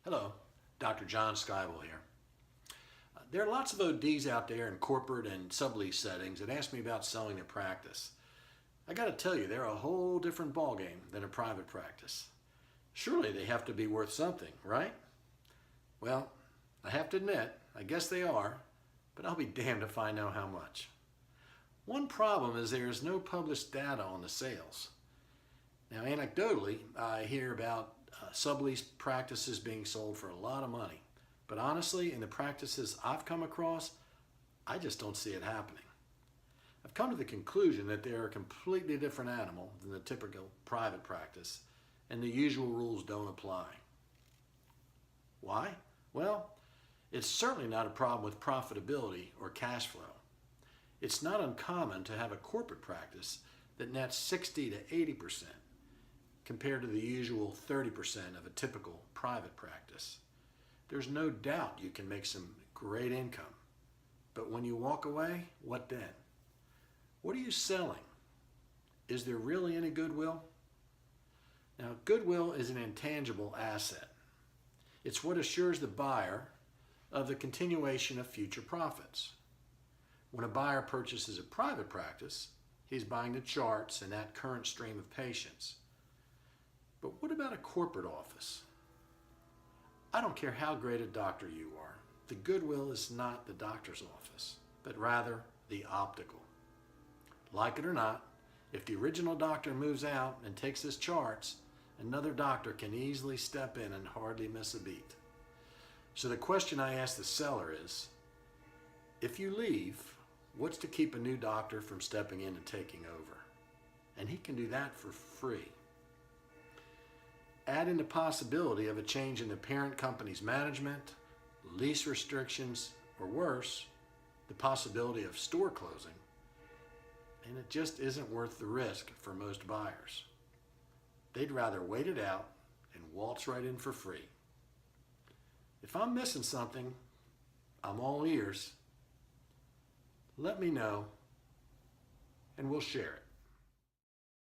Hello, Dr. John Skyble here. There are lots of ODs out there in corporate and sublease settings that ask me about selling their practice. I gotta tell you, they're a whole different ballgame than a private practice. Surely they have to be worth something, right? Well, I have to admit, I guess they are, but I'll be damned if I know how much. One problem is there is no published data on the sales. Now, anecdotally, I hear about sublease practices being sold for a lot of money. But honestly, in the practices I've come across, I just don't see it happening. I've come to the conclusion that they're a completely different animal than the typical private practice, and the usual rules don't apply. Why? Well, it's certainly not a problem with profitability or cash flow. It's not uncommon to have a corporate practice that nets 60 to 80% compared to the usual 30% of a typical private practice. There's no doubt you can make some great income. But when you walk away, what then? What are you selling? Is there really any goodwill? Now, goodwill is an intangible asset. It's what assures the buyer of the continuation of future profits. When a buyer purchases a private practice, he's buying the charts and that current stream of patients. But what about a corporate office? I don't care how great a doctor you are. The goodwill is not the doctor's office, but rather the optical. Like it or not, if the original doctor moves out and takes his charts, another doctor can easily step in and hardly miss a beat. So the question I ask the seller is, if you leave, what's to keep a new doctor from stepping in and taking over? And he can do that for free. Add in the possibility of a change in the parent company's management, lease restrictions, or worse, the possibility of store closing, and it just isn't worth the risk for most buyers. They'd rather wait it out and waltz right in for free. If I'm missing something, I'm all ears. Let me know, and we'll share it.